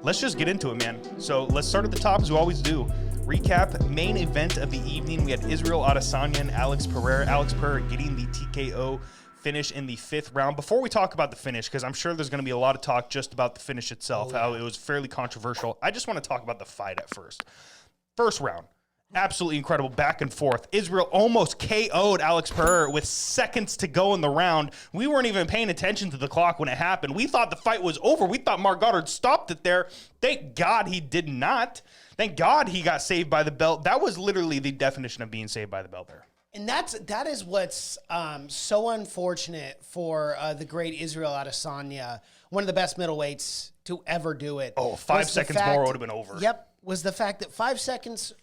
let's just get into it, man. So let's start at the top as we always do. Recap, main event of the evening. We had Isreal Adesanya and Alex Pereira. Alex Pereira getting the TKO finish in the 5th round. Before we talk about the finish, because I'm sure there's going to be a lot of talk just about the finish itself, how it was fairly controversial. I just want to talk about the fight at first. First round, absolutely incredible back and forth. Isreal almost KO'd Alex Pereira with seconds to go in the round. We weren't even paying attention to the clock when it happened. We thought the fight was over. We thought Mark Goddard stopped it there. Thank God he did not. Thank God he got saved by the belt. That was literally the definition of being saved by the belt there. And that is what's so unfortunate for the great Isreal Adesanya, one of the best middleweights to ever do it. Oh, 5 seconds more would have been over. Yep, was the fact that 5 seconds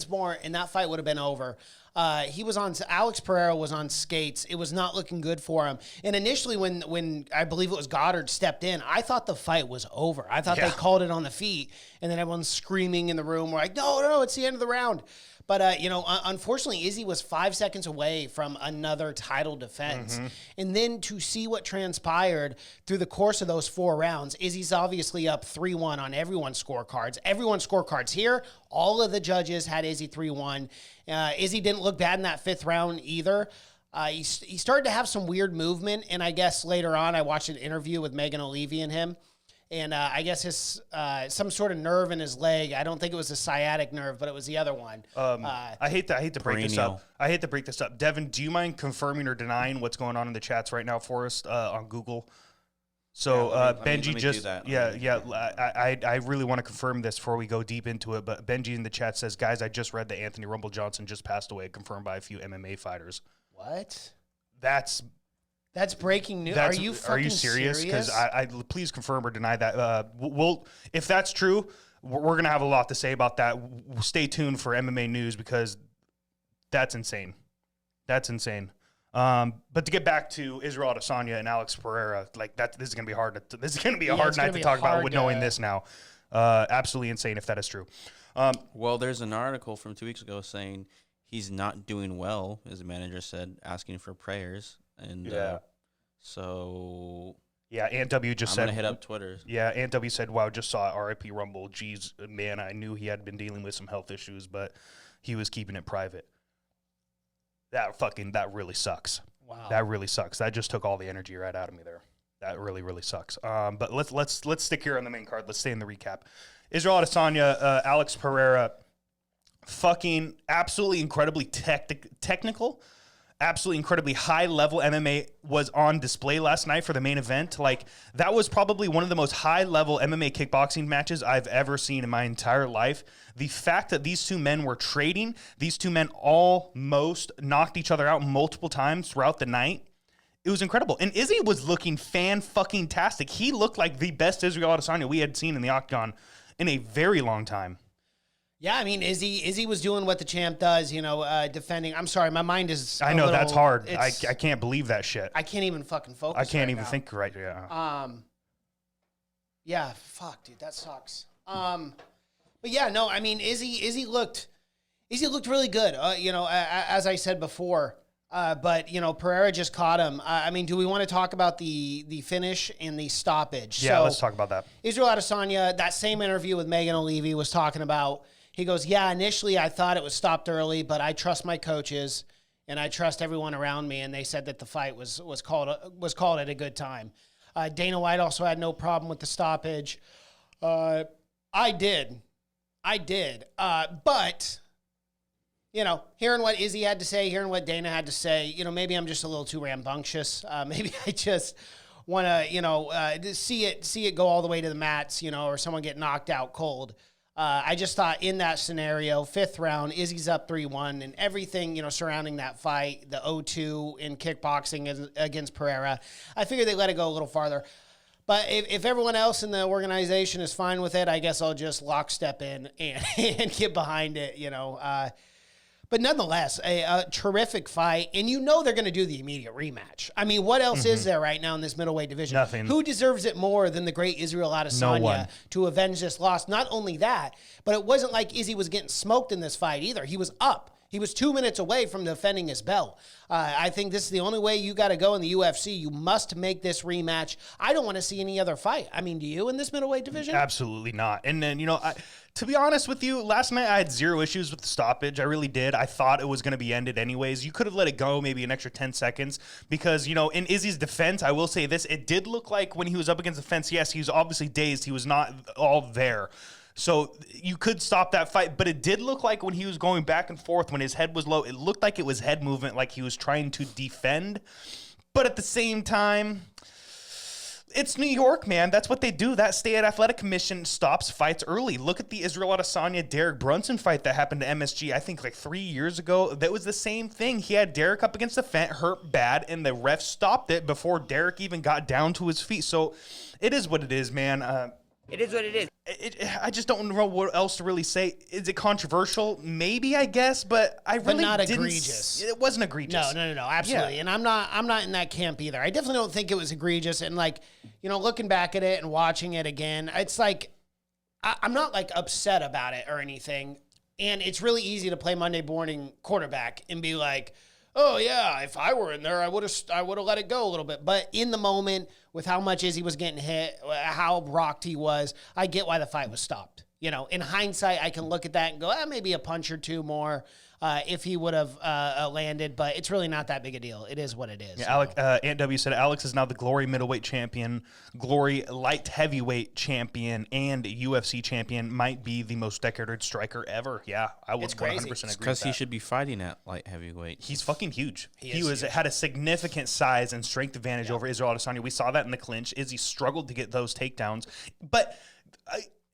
more and that fight would have been over. Alex Pereira was on skates. It was not looking good for him. And initially when I believe it was Goddard stepped in, I thought the fight was over. I thought they called it on the feet, and then everyone's screaming in the room. We're like, no, it's the end of the round. But, unfortunately, Izzy was 5 seconds away from another title defense. Mm-hmm. And then to see what transpired through the course of those 4 rounds, Izzy's obviously up 3-1 on everyone's scorecards. Everyone's scorecards here, all of the judges had Izzy 3-1. Izzy didn't look bad in that 5th round either. He started to have some weird movement, and I guess later on I watched an interview with Megan O'Leary and him. And I guess his some sort of nerve in his leg. I don't think it was a sciatic nerve, but it was the other one. I hate to break this up. I hate to break this up. Devin, do you mind confirming or denying what's going on in the chats right now for us on Google? So Benji just I really want to confirm this before we go deep into it. But Benji in the chat says, guys, I just read that Anthony Rumble Johnson just passed away, confirmed by a few MMA fighters. What? That's breaking news. Are you serious? Because I please confirm or deny that. We'll if that's true, we're gonna have a lot to say about that. Stay tuned for MMA news because that's insane. That's insane. But to get back to Isreal Adesanya and Alex Pereira, like that, this is gonna be hard. This is gonna be a hard night to talk about with knowing this now. Absolutely insane if that is true. Well, there's an article from 2 weeks ago saying he's not doing well, as the manager said, asking for prayers. And so Ant W just said, I'm gonna hit up Twitter. Yeah, Ant W said, "Wow, just saw RIP Rumble. Geez, man, I knew he had been dealing with some health issues, but he was keeping it private." That really sucks. Wow, that really sucks. That just took all the energy right out of me there. That really sucks. But let's stick here on the main card. Let's stay in the recap. Isreal Adesanya, Alex Pereira, fucking absolutely incredibly technical. Absolutely incredibly high-level MMA was on display last night for the main event. Like, that was probably one of the most high-level MMA kickboxing matches I've ever seen in my entire life. The fact that these two men were trading, these two men almost knocked each other out multiple times throughout the night, it was incredible. And Izzy was looking fan-fucking-tastic. He looked like the best Isreal Adesanya we had seen in the octagon in a very long time. Yeah, I mean, Izzy was doing what the champ does, defending. I'm sorry, my mind is. I know that's hard. I can't believe that shit. I can't even fucking focus. I can't even think right. Yeah. Yeah. Fuck, dude, that sucks. But yeah, no, I mean, Izzy looked really good. As I said before. But Pereira just caught him. I mean, do we want to talk about the finish and the stoppage? Yeah, let's talk about that. Isreal Adesanya, that same interview with Megan O'Leary was talking about. He goes, yeah, initially I thought it was stopped early, but I trust my coaches and I trust everyone around me, and they said that the fight was called at a good time. Dana White also had no problem with the stoppage. I did. But hearing what Izzy had to say, hearing what Dana had to say, maybe I'm just a little too rambunctious. Maybe I just want to, see it go all the way to the mats, or someone get knocked out cold. I just thought in that scenario, 5th round, Izzy's up 3-1, and everything, surrounding that fight, the 0-2 in kickboxing against Pereira, I figured they let it go a little farther. But if everyone else in the organization is fine with it, I guess I'll just lockstep in and get behind it, But nonetheless, a terrific fight, and they're going to do the immediate rematch. I mean, what else is there right now in this middleweight division? Nothing. Who deserves it more than the great Isreal Adesanya to avenge this loss? Not only that, but it wasn't like Izzy was getting smoked in this fight either. He was up. He was 2 minutes away from defending his belt. I think this is the only way you got to go in the UFC. You must make this rematch. I don't want to see any other fight. I mean, do you in this middleweight division? Absolutely not. And then, to be honest with you, last night I had zero issues with the stoppage. I really did. I thought it was going to be ended anyways. You could have let it go maybe an extra 10 seconds because, in Izzy's defense, I will say this. It did look like when he was up against the fence, yes, he was obviously dazed. He was not all there. So you could stop that fight, but it did look like when he was going back and forth, when his head was low, it looked like it was head movement, like he was trying to defend. But at the same time, it's New York, man. That's what they do. That state athletic commission stops fights early. Look at the Isreal Adesanya Derek Brunson fight that happened to MSG, I think like 3 years ago. That was the same thing. He had Derek up against the fence, hurt bad, and the ref stopped it before Derek even got down to his feet. So it is what it is, man. It is what it is. I just don't know what else to really say. Is it controversial? Maybe, I guess, but I really not didn't. Egregious. It wasn't egregious. No, absolutely. Yeah. And I'm not in that camp either. I definitely don't think it was egregious. And looking back at it and watching it again, it's like I'm not like upset about it or anything. And it's really easy to play Monday morning quarterback and be like, oh yeah, if I were in there, I would have let it go a little bit. But in the moment, with how much Izzy was getting hit, how rocked he was, I get why the fight was stopped. In hindsight, I can look at that and go, maybe a punch or two more if he would have landed. But it's really not that big a deal. It is what it is. Yeah, Ant W said Alex is now the Glory middleweight champion, Glory light heavyweight champion, and UFC champion. Might be the most decorated striker ever. Yeah, I would 100% agree with that. Because he should be fighting at light heavyweight. He's fucking huge. He huge. had a significant size and strength advantage over Isreal Adesanya. We saw that in the clinch. Izzy struggled to get those takedowns, but.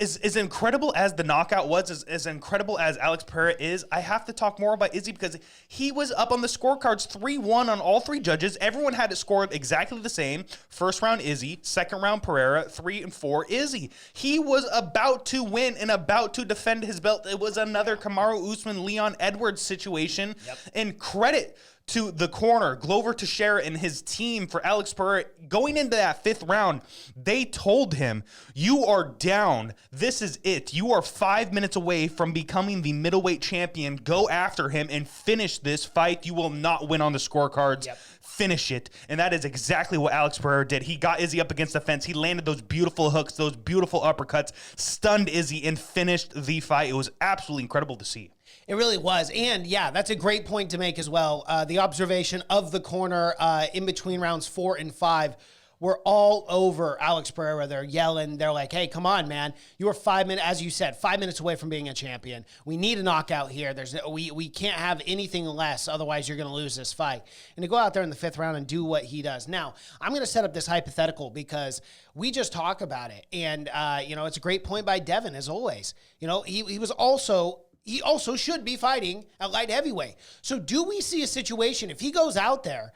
As incredible as the knockout was, as incredible as Alex Pereira is, I have to talk more about Izzy because he was up on the scorecards 3-1 on all three judges. Everyone had it scored exactly the same. First round, Izzy. Second round, Pereira. 3 and 4, Izzy. He was about to win and about to defend his belt. It was another Kamaru Usman, Leon Edwards situation. Yep. And credit to the corner, Glover Teixeira and his team for Alex Pereira. Going into that 5th round, they told him, you are down. This is it. You are 5 minutes away from becoming the middleweight champion. Go after him and finish this fight. You will not win on the scorecards. Yep. Finish it. And that is exactly what Alex Pereira did. He got Izzy up against the fence. He landed those beautiful hooks, those beautiful uppercuts, stunned Izzy, and finished the fight. It was absolutely incredible to see. It really was. And yeah, that's a great point to make as well. The observation of the corner in between rounds 4 and 5 were all over Alex Pereira. They're yelling. They're like, hey, come on, man. You are 5 minutes, as you said, 5 minutes away from being a champion. We need a knockout here. We can't have anything less. Otherwise, you're going to lose this fight. And to go out there in the 5th round and do what he does. Now, I'm going to set up this hypothetical because we just talk about it. And, it's a great point by Devin, as always. He also should be fighting at light heavyweight. So do we see a situation, if he goes out there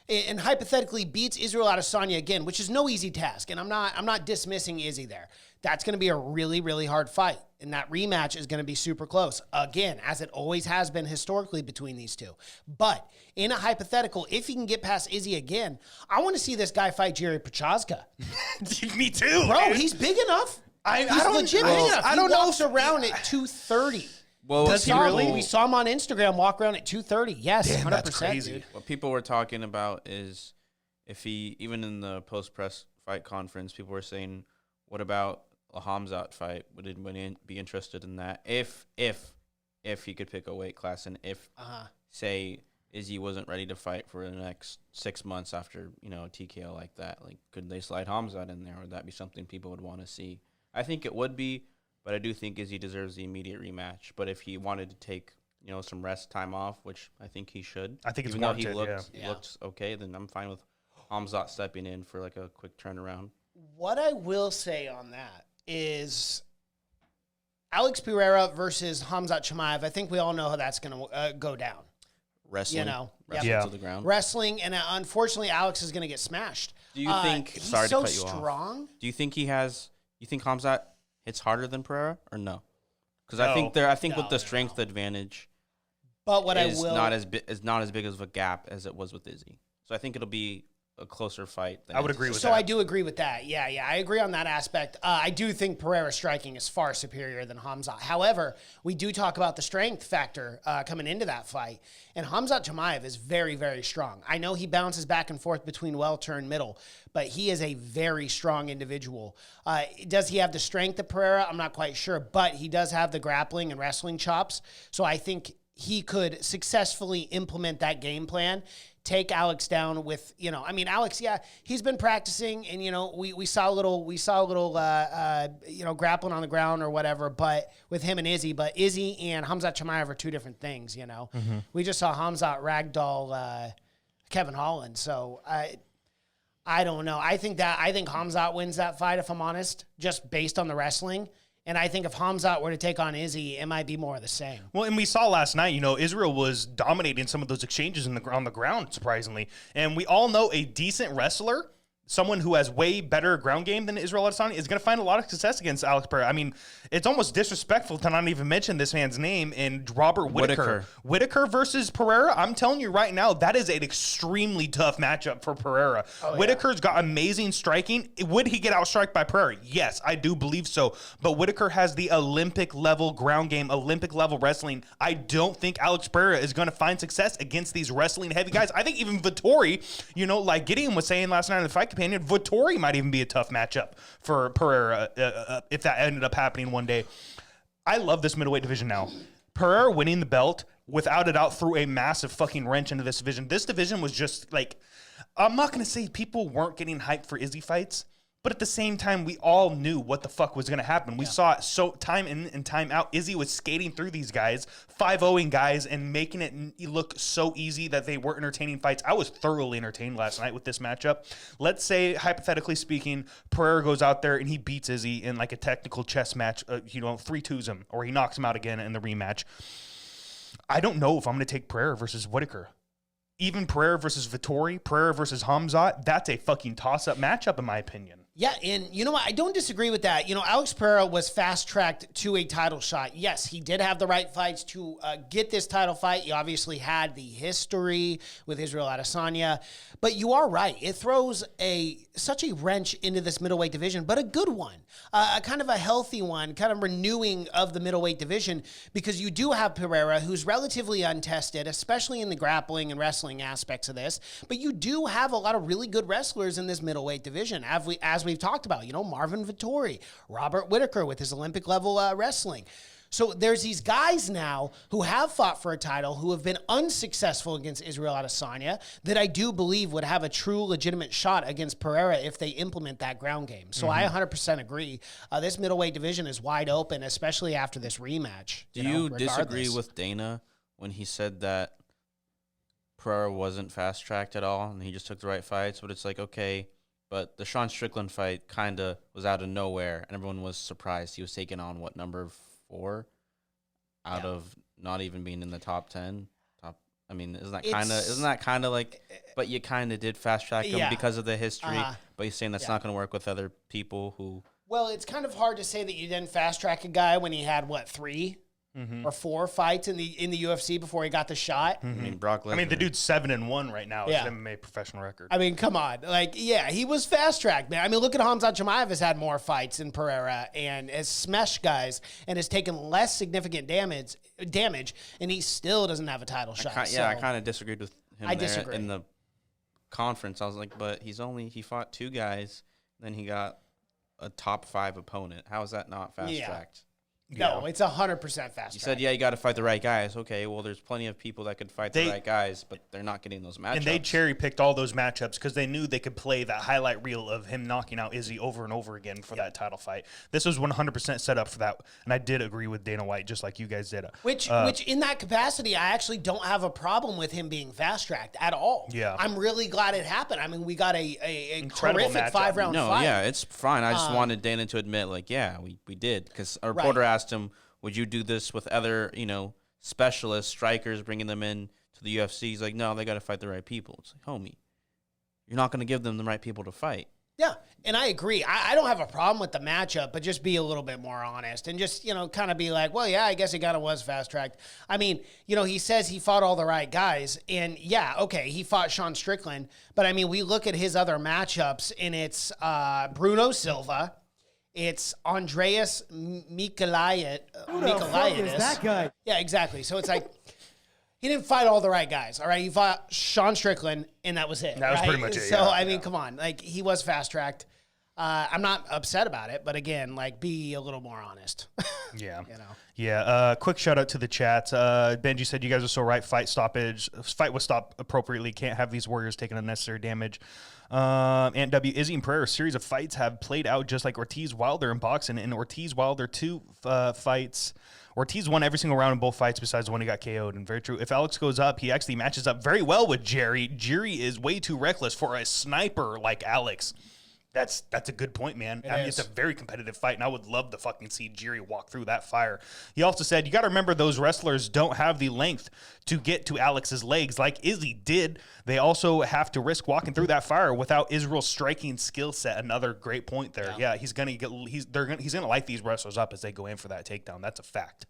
and hypothetically beats Isreal Adesanya again, which is no easy task, and I'm not dismissing Izzy there. That's going to be a really, really hard fight, and that rematch is going to be super close, again, as it always has been historically between these two. But in a hypothetical, if he can get past Izzy again, I want to see this guy fight Jerry Prochazka. Me too. Bro, dude. He's big enough. I don't legit big enough. I don't he know walks around at 230. Well, Does he really? We saw him on Instagram walk around at 230. Yes, Damn, 100%. that's crazy. Dude. What people were talking about is if he, even in the post-press fight conference, people were saying, what about a Hamzat fight? Would anybody be interested in that? If he could pick a weight class, and if, say, Izzy wasn't ready to fight for the next 6 months after, a TKO like that, like, could they slide Hamzat in there? Would that be something people would want to see? I think it would be. But I do think Izzy deserves the immediate rematch. But if he wanted to take, some rest time off, which I think he should. I think it's even though warranted, he looked okay, then I'm fine with Hamzat stepping in for like a quick turnaround. What I will say on that is Alex Pereira versus Hamzat Chimaev. I think we all know how that's going to go down. Wrestling. Wrestling to the ground. Wrestling, and unfortunately, Alex is going to get smashed. Do you think, he's sorry so to cut you strong. off. Do you think you think Hamzat hits harder than Pereira, or no? Because No. I think with the strength advantage, But what is I will not as big of a gap as it was with Izzy. So I think it'll be a closer fight. I would agree with So that. I do agree with that. Yeah, I agree on that aspect. I do think Pereira's striking is far superior than Khamzat. However, we do talk about the strength factor coming into that fight. And Khamzat Chimaev is very, very strong. I know he bounces back and forth between welter and middle, but he is a very strong individual. Does he have the strength of Pereira? I'm not quite sure, but he does have the grappling and wrestling chops. So I think he could successfully implement that game plan, take Alex down with, Alex, yeah, he's been practicing, and we saw a little grappling on the ground or whatever, but with him and Izzy. But Izzy and Khamzat Chimaev are two different things. We just saw Khamzat ragdoll Kevin Holland, so I don't know. I think Khamzat wins that fight, if I'm honest, just based on the wrestling. And I think if Khamzat were to take on Izzy, it might be more of the same. Well, and we saw last night, Isreal was dominating some of those exchanges on the ground, surprisingly. And we all know a decent wrestler, someone who has way better ground game than Isreal Adesanya, is going to find a lot of success against Alex Pereira. I mean, it's almost disrespectful to not even mention this man's name, and Robert Whittaker. Whittaker versus Pereira, I'm telling you right now, that is an extremely tough matchup for Pereira. Whittaker's got amazing striking. Would he get outstriked by Pereira? Yes, I do believe so. But Whittaker has the Olympic-level ground game, Olympic-level wrestling. I don't think Alex Pereira is going to find success against these wrestling-heavy guys. I think even Vettori, like Gideon was saying last night in the fight companion, Vettori might even be a tough matchup for Pereira if that ended up happening one day. I love this middleweight division now. Pereira winning the belt, without a doubt, threw a massive fucking wrench into this division. This division was just like, I'm not going to say people weren't getting hyped for Izzy fights, but at the same time, we all knew what the fuck was going to happen. We saw it so time in and time out. Izzy was skating through these guys, 5-0ing guys, and making it look so easy that they were entertaining fights. I was thoroughly entertained last night with this matchup. Let's say, hypothetically speaking, Pereira goes out there and he beats Izzy in like a technical chess match, 3-2s him, or he knocks him out again in the rematch. I don't know if I'm going to take Pereira versus Whittaker. Even Pereira versus Vettori, Pereira versus Khamzat, that's a fucking toss-up matchup in my opinion. Yeah, and you know what? I don't disagree with that. Alex Pereira was fast-tracked to a title shot. Yes, he did have the right fights to get this title fight. He obviously had the history with Isreal Adesanya. But you are right. It throws such a wrench into this middleweight division, but a good one. A kind of a healthy one, kind of renewing of the middleweight division, because you do have Pereira, who's relatively untested, especially in the grappling and wrestling aspects of this. But you do have a lot of really good wrestlers in this middleweight division, as we've talked about, Marvin Vettori, Robert Whittaker with his Olympic level wrestling. So there's these guys now who have fought for a title, who have been unsuccessful against Isreal Adesanya, that I do believe would have a true legitimate shot against Pereira if they implement that ground game. So I 100% agree. This middleweight division is wide open, especially after this rematch. Do you disagree with Dana when he said that Pereira wasn't fast-tracked at all and he just took the right fights? But it's like, okay, but the Sean Strickland fight kind of was out of nowhere, and everyone was surprised. He was taking on, number 4 out of not even being in the top 10. Isn't that kind of like, but you kind of did fast track him because of the history, but you're saying that's not going to work with other people who. Well, it's kind of hard to say that you didn't fast track a guy when he had 3 or 4 fights in the UFC before he got the shot. Brock Lesnar. The dude's 7-1 right now. It's an MMA professional record. Come on. He was fast-tracked, man. Look at Khamzat Chimaev has had more fights than Pereira and has smashed guys and has taken less significant damage, and he still doesn't have a title shot. I kind of disagreed with him in the conference. I was like, but he fought 2 guys, then he got a top 5 opponent. How is that not fast-tracked? No, it's 100% fast. You said, you got to fight the right guys. Okay, well, there's plenty of people that could fight the right guys, but they're not getting those matchups. And they cherry-picked all those matchups because they knew they could play that highlight reel of him knocking out Izzy over and over again for that title fight. This was 100% set up for that, and I did agree with Dana White, just like you guys did. Which in that capacity, I actually don't have a problem with him being fast-tracked at all. Yeah. I'm really glad it happened. We got a incredible terrific matchup. 5-round fight. Yeah, it's fine. I just wanted Dana to admit, we did, because a reporter asked him, would you do this with other, specialists, strikers, bringing them in to the UFC? He's like, no, they got to fight the right people. It's like, homie, you're not going to give them the right people to fight. Yeah, and I agree. I don't have a problem with the matchup, but just be a little bit more honest and just, kind of be like, well, yeah, I guess he kind of was fast-tracked. I mean, he says he fought all the right guys, and yeah, okay, he fought Sean Strickland, but I mean, we look at his other matchups, and it's Bruno Silva, it's Andreas Michailidis. Who the fuck is that guy? Yeah, exactly. So it's like, he didn't fight all the right guys, all right? He fought Sean Strickland, and that was it. That was right? pretty much it, So, yeah. I mean, come on. Like, he was fast-tracked. I'm not upset about it, but again, like, be a little more honest. Yeah. You know? Yeah. Quick shout out to the chat. Benji said, you guys are so right. Fight was stopped appropriately. Can't have these warriors taking unnecessary damage. Ant W. Izzy and Pereira series of fights have played out just like Ortiz Wilder in boxing. In Ortiz Wilder 2 fights, Ortiz won every single round in both fights besides the one he got KO'd. And very true. If Alex goes up, he actually matches up very well with Jerry. Jerry is way too reckless for a sniper like Alex. That's a good point, man. I mean, it's a very competitive fight, and I would love to fucking see Jerry walk through that fire. He also said, you got to remember those wrestlers don't have the length to get to Alex's legs like Izzy did. They also have to risk walking through that fire without Israel's striking skill set. Another great point there. Yeah, he's gonna light these wrestlers up as they go in for that takedown. That's a fact.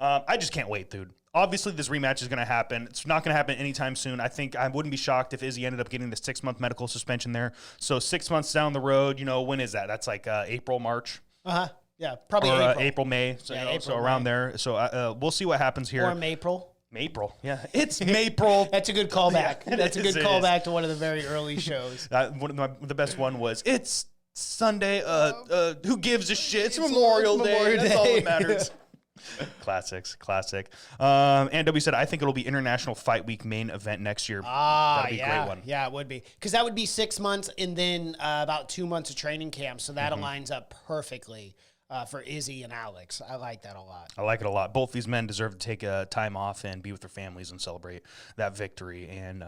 I just can't wait, dude. Obviously, this rematch is going to happen. It's not going to happen anytime soon. I think I wouldn't be shocked if Izzy ended up getting the 6-month medical suspension there. So 6 months down the road, when is that? That's like April, March? Uh-huh. Yeah, probably or, April. April, May. So, April, so around May. there. So we'll see what happens here. Or Mapril. Mapril. Yeah, it's Mapril. That's a good callback. Yeah, That's a good it callback to one of the very early shows. The best one was, it's Sunday. Who gives a shit? It's Memorial Day. That's all that matters. Classic. And W said, I think it'll be International Fight Week main event next year. That'd be a great one. Yeah, it would be. Because that would be 6 months and then about 2 months of training camp. So that aligns up perfectly for Izzy and Alex. I like that a lot. I like it a lot. Both these men deserve to take time off and be with their families and celebrate that victory and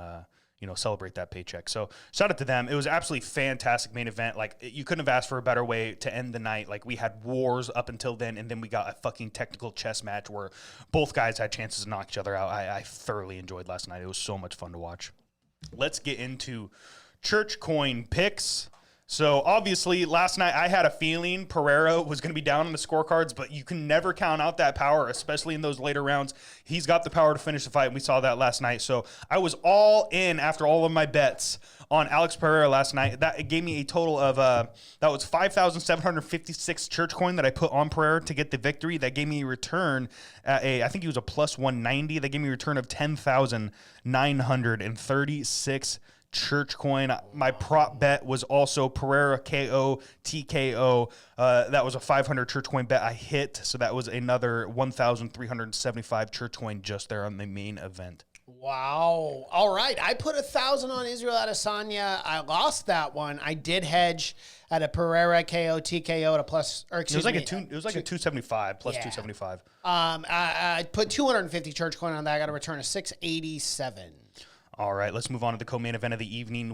celebrate that paycheck. So shout out to them. It was absolutely fantastic main event. Like, you couldn't have asked for a better way to end the night. Like, we had wars up until then, and then we got a fucking technical chess match where both guys had chances to knock each other out. I thoroughly enjoyed last night. It was so much fun to watch. Let's get into Church Coin picks. So, obviously, last night I had a feeling Pereira was going to be down on the scorecards, but you can never count out that power, especially in those later rounds. He's got the power to finish the fight, and we saw that last night. So, I was all in after all of my bets on Alex Pereira last night. That gave me a total of, that was 5,756 Church Coin that I put on Pereira to get the victory. That gave me a return at I think he was a plus 190. That gave me a return of 10,936 Church Coin. My prop bet was also Pereira KO TKO. That was a 500 Church Coin bet I hit. So that was another 1,375 Church Coin just there on the main event. Wow. All right. I put 1,000 on Isreal Adesanya. I lost that one. I did hedge at a Pereira KO TKO at a plus, or excuse me. It was like a 275 plus 275. I put 250 Church Coin on that. I got a return of 687. All right, let's move on to the co-main event of the evening.